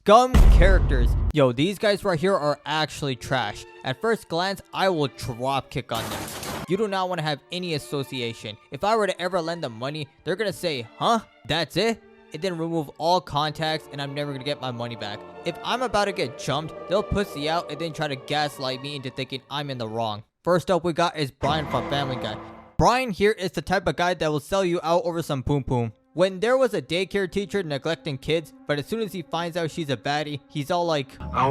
scum characters. Yo, these guys right here are actually trash. At first glance, I will drop kick on them. You do not want to have any association. If I were to ever lend them money, they're gonna say, huh? That's it? And then remove all contacts, and I'm never gonna get my money back. If I'm about to get jumped, they'll pussy out and then try to gaslight me into thinking I'm in the wrong. First up we got is Brian from Family Guy. Brian here is the type of guy that will sell you out over some poom poom. When there was a daycare teacher neglecting kids, but as soon as he finds out she's a baddie, he's all like, I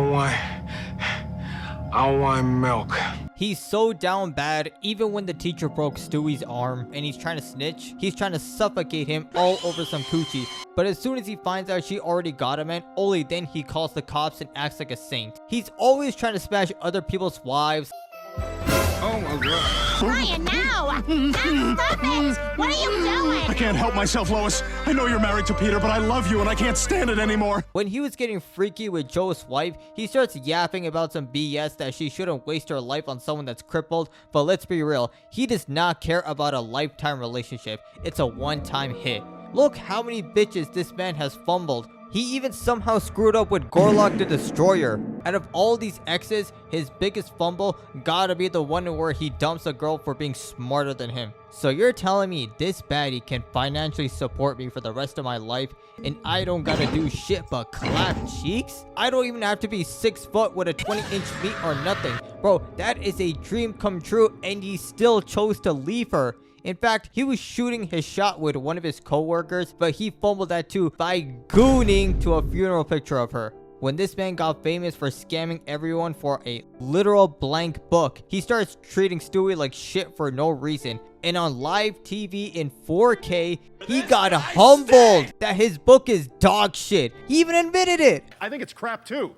want milk. He's so down bad, even when the teacher broke Stewie's arm and he's trying to snitch, he's trying to suffocate him all over some coochie. But as soon as he finds out she already got him, and only then he calls the cops and acts like a saint. He's always trying to smash other people's wives. Oh my god. Brian, now! Stop it! What are you doing? I can't help myself, Lois. I know you're married to Peter, but I love you and I can't stand it anymore. When he was getting freaky with Joe's wife, he starts yapping about some BS that she shouldn't waste her life on someone that's crippled. But let's be real, he does not care about a lifetime relationship. It's a one-time hit. Look how many bitches this man has fumbled. He even somehow screwed up with Gorlock the Destroyer. Out of all these exes, his biggest fumble gotta be the one where he dumps a girl for being smarter than him. So you're telling me this baddie can financially support me for the rest of my life and I don't gotta do shit but clap cheeks? I don't even have to be 6 foot with a 20-inch meat or nothing. Bro, that is a dream come true and he still chose to leave her. In fact, he was shooting his shot with one of his co-workers, but he fumbled that too by gooning to a funeral picture of her. When this man got famous for scamming everyone for a literal blank book, he starts treating Stewie like shit for no reason. And on live TV in 4K, he got humbled that his book is dog shit. He even admitted it. I think it's crap too.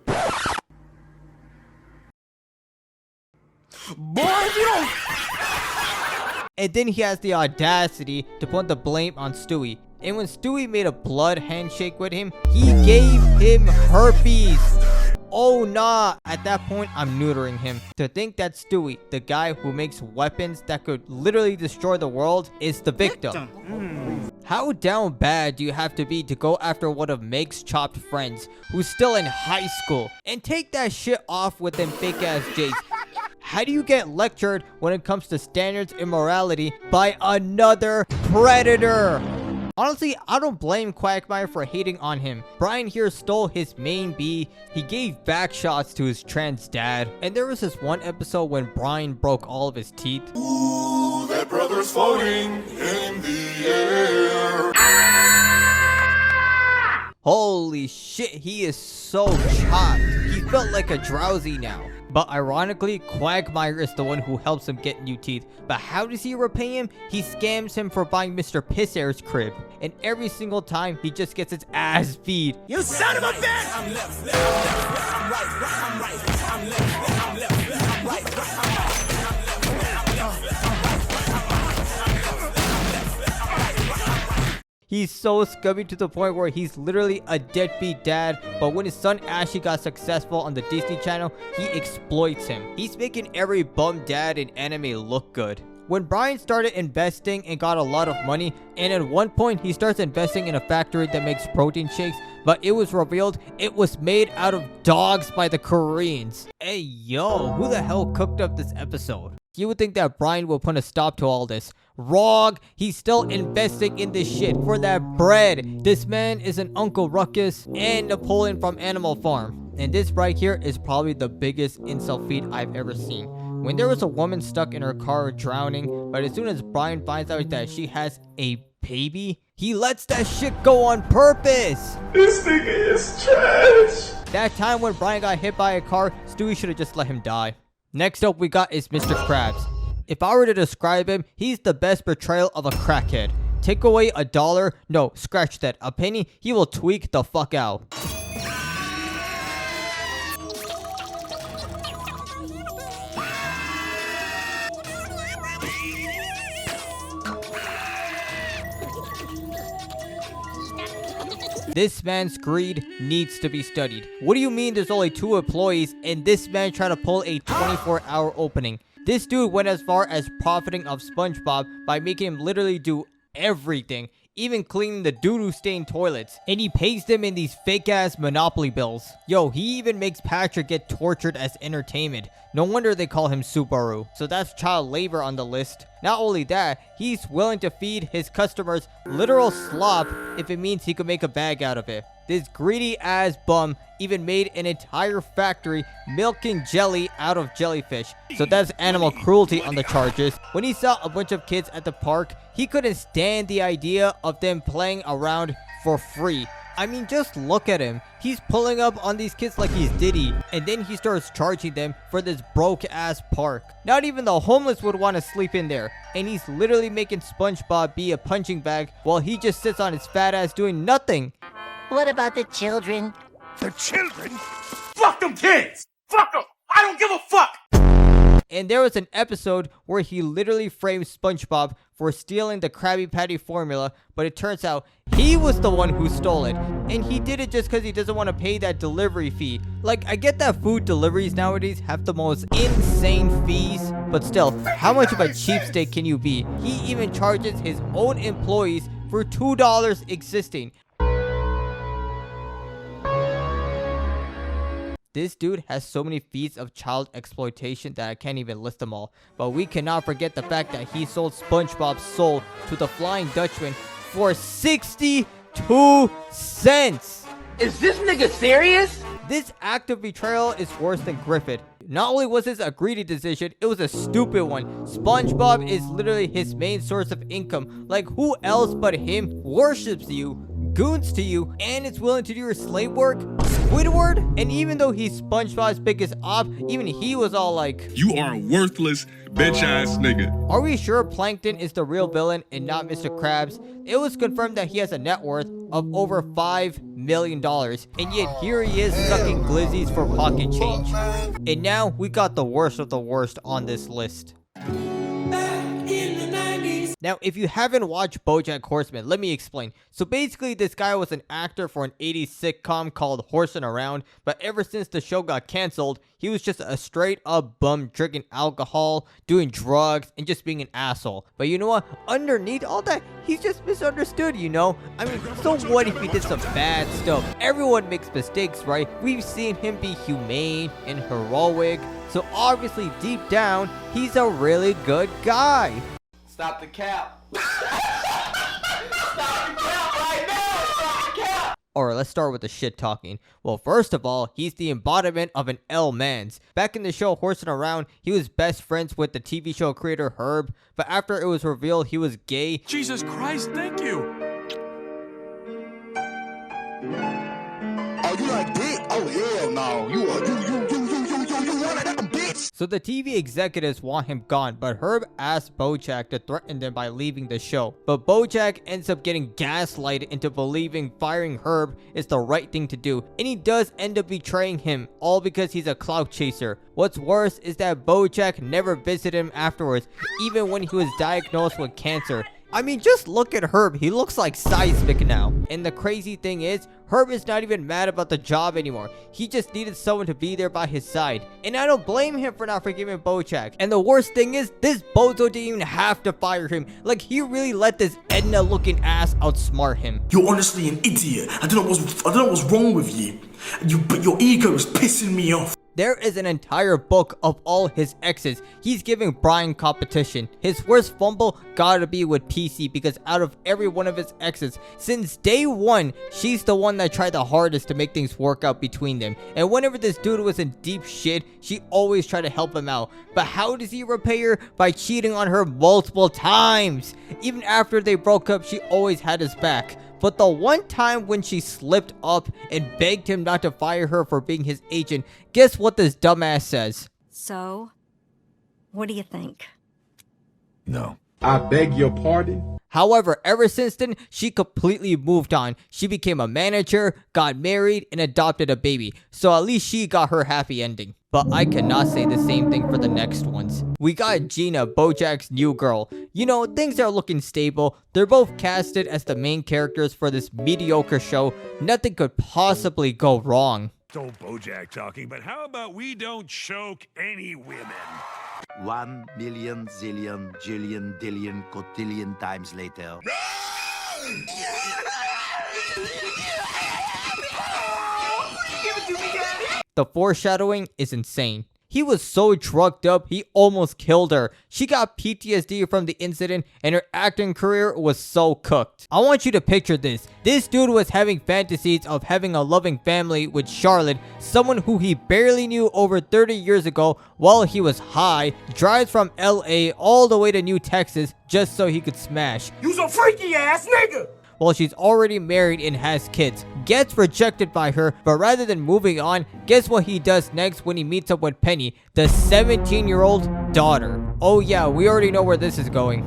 Boy, if you don't... And then he has the audacity to put the blame on Stewie. And when Stewie made a blood handshake with him, he gave him herpes. Oh nah, at that point I'm neutering him. To think that Stewie, the guy who makes weapons that could literally destroy the world, is the victim. How down bad do you have to be to go after one of Meg's chopped friends who's still in high school? And take that shit off with them fake ass J's. How do you get lectured when it comes to standards and morality by another predator? Honestly, I don't blame Quagmire for hating on him. Brian here stole his main B. He gave back shots to his trans dad. And there was this one episode when Brian broke all of his teeth. Ooh, that brother's floating in the air. Holy shit, he is so chopped. He felt like a drowsy now. But ironically, Quagmire is the one who helps him get new teeth. But how does he repay him? He scams him for buying Mr. Pissair's crib. And every single time, he just gets his ass beat. You son of a bitch! I'm left, I'm right, I'm right, I'm left, I'm right, He's so scummy to the point where he's literally a deadbeat dad, but when his son Ashley got successful on the Disney Channel, he exploits him. He's making every bum dad in anime look good. When Brian started investing and got a lot of money, and at one point he starts investing in a factory that makes protein shakes, but it was revealed it was made out of dogs by the Koreans. Hey yo, who the hell cooked up this episode? You would think that Brian will put a stop to all this. Wrong! He's still investing in this shit for that bread. This man is an Uncle Ruckus and Napoleon from Animal Farm. And this right here is probably the biggest insult feed I've ever seen. When there was a woman stuck in her car drowning, but as soon as Brian finds out that she has a baby, he lets that shit go on purpose. This nigga is trash. That time when Brian got hit by a car, Stewie should have just let him die. Next up we got is Mr. Krabs. If I were to describe him, he's the best portrayal of a crackhead. Take away $1, no, scratch that, a penny, he will tweak the fuck out. This man's greed needs to be studied. What do you mean there's only 2 employees and this man trying to pull a 24-hour opening? This dude went as far as profiting of SpongeBob by making him literally do everything. even cleaning the doo-doo stained toilets. And he pays them in these fake ass Monopoly bills. Yo, he even makes Patrick get tortured as entertainment. No wonder they call him Subaru. So that's child labor on the list. Not only that, he's willing to feed his customers literal slop if it means he could make a bag out of it. This greedy ass bum even made an entire factory milking jelly out of jellyfish. So that's animal cruelty on the charges. When he saw a bunch of kids at the park, he couldn't stand the idea of them playing around for free. I mean, just look at him. He's pulling up on these kids like he's Diddy, and then he starts charging them for this broke ass park. Not even the homeless would want to sleep in there, and he's literally making SpongeBob be a punching bag while he just sits on his fat ass doing nothing. What about the children? The children? Fuck them kids! Fuck them! I don't give a fuck! And there was an episode where he literally framed SpongeBob for stealing the Krabby Patty formula, but it turns out he was the one who stole it. And he did it just because he doesn't want to pay that delivery fee. Like, I get that food deliveries nowadays have the most insane fees, but still, how much of a cheapskate can you be? He even charges his own employees for $2 existing. This dude has so many feats of child exploitation that I can't even list them all. But we cannot forget the fact that he sold SpongeBob's soul to the Flying Dutchman for 62 cents. Is this nigga serious? This act of betrayal is worse than Griffin. Not only was this a greedy decision, it was a stupid one. SpongeBob is literally his main source of income. Like, who else but him worships you, goons to you, and is willing to do your slave work? Squidward? And even though he's SpongeBob's biggest op, even he was all like, You are a worthless, bitch-ass nigga. are we sure Plankton is the real villain and not Mr. Krabs? It was confirmed that he has a net worth of over $5 million, and yet here he is sucking glizzies for pocket change. And now we got the worst of the worst on this list. Now, if you haven't watched Bojack Horseman, let me explain. So basically, this guy was an actor for an 80s sitcom called Horsing Around, but ever since the show got canceled, he was just a straight up bum drinking alcohol, doing drugs, and just being an asshole. But you know what? Underneath all that, he's just misunderstood, you know? I mean, so what if he did some bad stuff? Everyone makes mistakes, right? We've seen him be humane and heroic, so obviously deep down, he's a really good guy. Stop the cap. Stop the cap right now! Stop the cap! Alright, let's start with the shit talking. Well, first of all, he's the embodiment of an L-mans. Back in the show Horsing Around, he was best friends with the TV show creator Herb, but after it was revealed he was gay, Jesus Christ, thank you! Oh, you like dick? Oh, hell no. You one of them, bitch. so the TV executives want him gone, but Herb asked Bojack to threaten them by leaving the show. But Bojack ends up getting gaslighted into believing firing Herb is the right thing to do, and he does end up betraying him, all because he's a clout chaser. What's worse is that Bojack never visited him afterwards, even when he was diagnosed with cancer. I mean, just look at Herb. He looks like seismic now. And the crazy thing is, Herb is not even mad about the job anymore. He just needed someone to be there by his side. And I don't blame him for not forgiving Bojack. And the worst thing is, this bozo didn't even have to fire him. Like, he really let this Edna-looking ass outsmart him. You're honestly an idiot. I don't know what's wrong with you. But your ego is pissing me off. There is an entire book of all his exes. He's giving Brian competition. His worst fumble gotta be with PC, because out of every one of his exes, since day one, she's the one that tried the hardest to make things work out between them. And whenever this dude was in deep shit, she always tried to help him out. But how does he repay her? By cheating on her multiple times. Even after they broke up, she always had his back. But the one time when she slipped up and begged him not to fire her for being his agent, guess what this dumbass says? So, what do you think? No. I beg your pardon? However, ever since then, she completely moved on. She became a manager, got married, and adopted a baby. So at least she got her happy ending. But I cannot say the same thing for the next ones. We got Gina, Bojack's new girl. You know, things are looking stable. They're both casted as the main characters for this mediocre show. Nothing could possibly go wrong. So Bojack talking, but how about we don't choke any women? 1 million, zillion, jillion, dillion, cotillion times later. The foreshadowing is insane. He was so drugged up, he almost killed her. She got PTSD from the incident and her acting career was so cooked. I want you to picture this. This dude was having fantasies of having a loving family with Charlotte, someone who he barely knew over 30 years ago while he was high, drives from LA all the way to New Texas just so he could smash. You's a freaky ass nigga! While she's already married and has kids, gets rejected by her, but rather than moving on, guess what he does next when he meets up with Penny, the 17-year-old daughter. Oh yeah, we already know where this is going.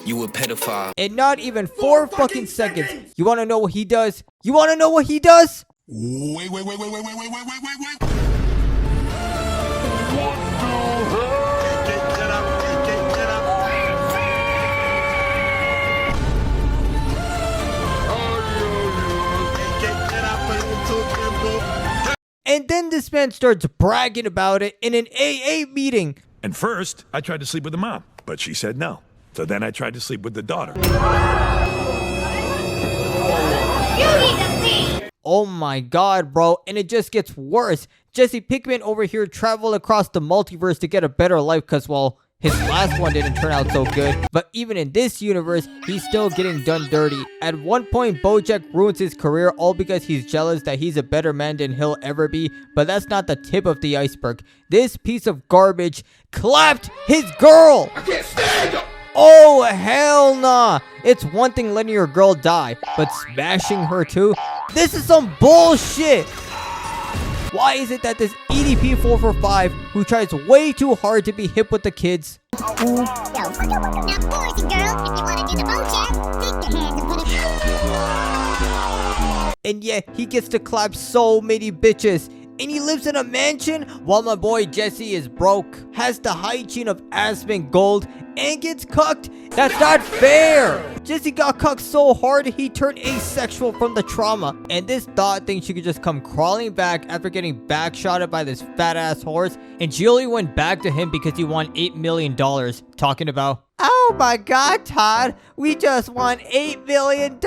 You a pedophile. In not even 4 fucking seconds. You wanna know what he does? You wanna know what he does? Wait. And then this man starts bragging about it in an AA meeting. And first, I tried to sleep with the mom, but she said no. So then I tried to sleep with the daughter. Oh my god, bro. And it just gets worse. Jesse Pinkman over here traveled across the multiverse to get a better life because, well, his last one didn't turn out so good. But even in this universe, he's still getting done dirty. At one point, Bojack ruins his career all because he's jealous that he's a better man than he'll ever be. But that's not the tip of the iceberg. This piece of garbage clapped his girl! I can't stand them. Oh, hell nah! It's one thing letting your girl die, but smashing her too? This is some bullshit! Why is it that this EDP 445, who tries way too hard to be hip with the kids, Now, boys and girls, if you want to do the Bojack, take your hands and put it. and yet he gets to clap so many bitches, and he lives in a mansion while my boy Jesse is broke, has the hygiene of Aspen Gold, and gets cucked? That's not fair! Jesse got cucked so hard he turned asexual from the trauma, and this thought thinks she could just come crawling back after getting backshotted by this fat ass horse, and she only went back to him because he won $8 million, talking about, oh my god, Todd, we just won $8 million!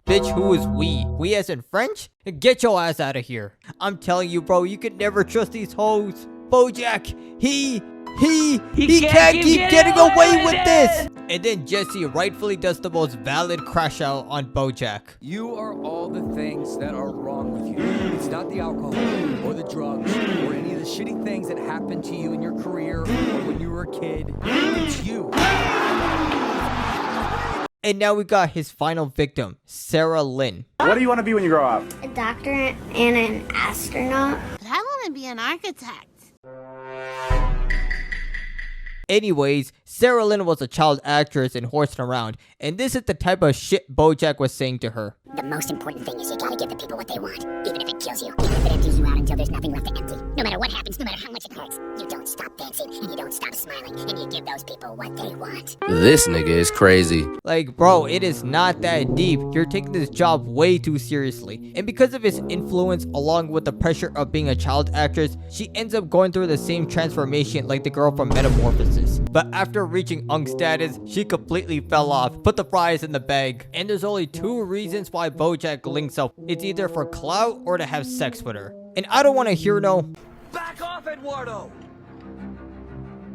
Bitch, who is we? We as in French? Get your ass out of here. I'm telling you, bro, you can never trust these hoes. Bojack, he can't keep getting away with this. And then Jesse rightfully does the most valid crash out on Bojack. You are all the things that are wrong with you. It's not the alcohol or the drugs or any of the shitty things that happened to you in your career or when you were a kid. It's you. And now we got his final victim, Sarah Lynn. What do you want to be when you grow up? A doctor and an astronaut. But I want to be an architect. Anyways, Sarah Lynn was a child actress and horsing around, and this is the type of shit Bojack was saying to her. The most important thing is you gotta give the people what they want, even if it kills you, even if it empties you out until there's nothing left to empty. No matter what happens, no matter how much it hurts, you don't stop dancing, and you don't stop smiling, and you give those people what they want. This nigga is crazy. Like, bro, it is not that deep. You're taking this job way too seriously. And because of his influence, along with the pressure of being a child actress, she ends up going through the same transformation like the girl from Metamorphosis. But after reaching Unk status, she completely fell off, put the fries in the bag. And there's only 2 reasons why Bojack links up. It's either for clout or to have sex with her. And I don't want to hear no, Back off, Eduardo!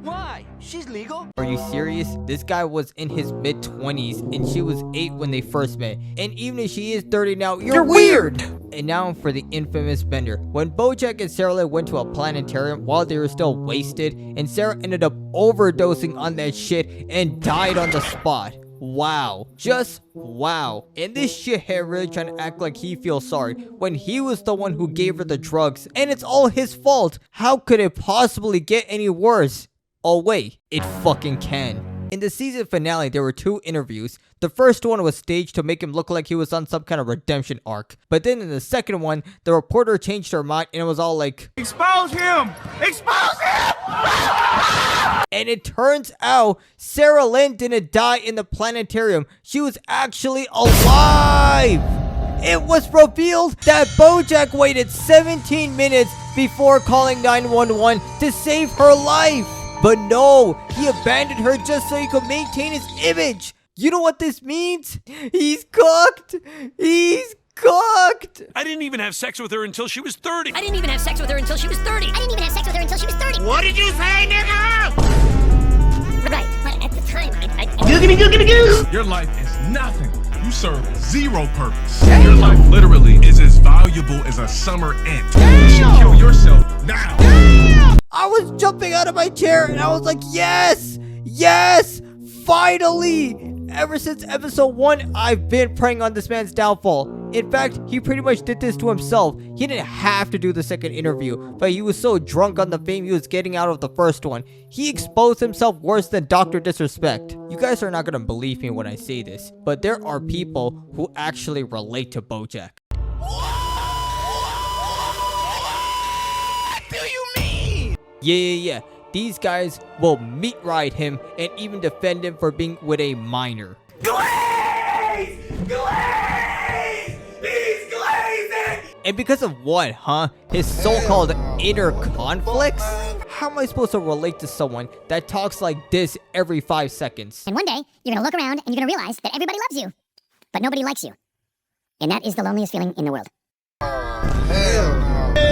Why? She's legal. are you serious? This guy was in his mid-20s and she was 8 when they first met. And even if she is 30 now, you're weird! And now for the infamous bender. When Bojack and Sarah Lynn went to a planetarium while they were still wasted, and Sarah ended up overdosing on that shit and died on the spot. Wow. Just wow. And this shithead really trying to act like he feels sorry when he was the one who gave her the drugs, and it's all his fault. How could it possibly get any worse? Oh wait, it fucking can. In the season finale, there were 2 interviews. The first one was staged to make him look like he was on some kind of redemption arc. But then in the second one, the reporter changed her mind and it was all like, Expose him! Expose him! and it turns out Sarah Lynn didn't die in the planetarium. She was actually alive! It was revealed that Bojack waited 17 minutes before calling 911 to save her life. But no, he abandoned her just so he could maintain his image. You know what this means? He's cooked. He's cooked. I didn't even have sex with her until she was 30. I didn't even have sex with her until she was 30. I didn't even have sex with her until she was 30. What did you say, nigga? Right, but at the time, I Your life is nothing. You serve zero purpose. Your life literally is as valuable as a summer ant. You should kill yourself now. I was jumping out of my chair and I was like, yes, yes, finally. Ever since episode 1, I've been preying on this man's downfall. In fact, he pretty much did this to himself. He didn't have to do the second interview, but he was so drunk on the fame he was getting out of the first one. He exposed himself worse than Dr. Disrespect. You guys are not gonna believe me when I say this, but there are people who actually relate to Bojack. What do you mean? Yeah. These guys will meat ride him and even defend him for being with a minor. Glaze! Glaze! He's glazing! And because of what, huh? His so-called inner conflicts? How am I supposed to relate to someone that talks like this every 5 seconds? And one day, you're gonna look around and you're gonna realize that everybody loves you, but nobody likes you. And that is the loneliest feeling in the world.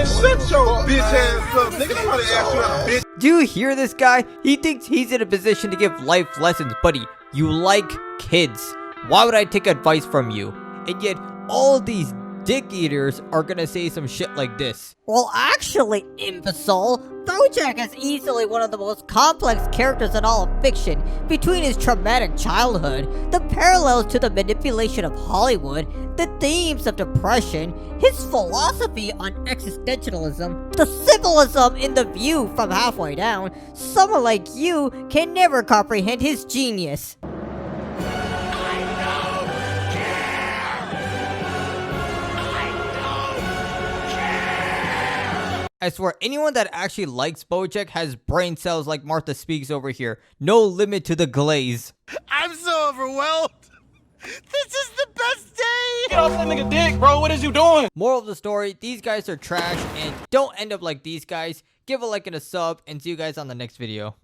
Shut your bitch ass up, nigga. Nobody asked you how to bitch. Do you hear this guy? He thinks he's in a position to give life lessons, buddy. You like kids. Why would I take advice from you? And yet, all these dick eaters are gonna say some shit like this. Well, actually, imbecile, Bojack is easily one of the most complex characters in all of fiction. Between his traumatic childhood, the parallels to the manipulation of Hollywood, the themes of depression, his philosophy on existentialism, the symbolism in The View from halfway down, someone like you can never comprehend his genius. I swear, anyone that actually likes Bojack has brain cells like Martha Speaks over here. No limit to the glaze. I'm so overwhelmed. This is the best day. Get off that nigga dick, bro. What is you doing? Moral of the story, these guys are trash and don't end up like these guys. Give a like and a sub and see you guys on the next video.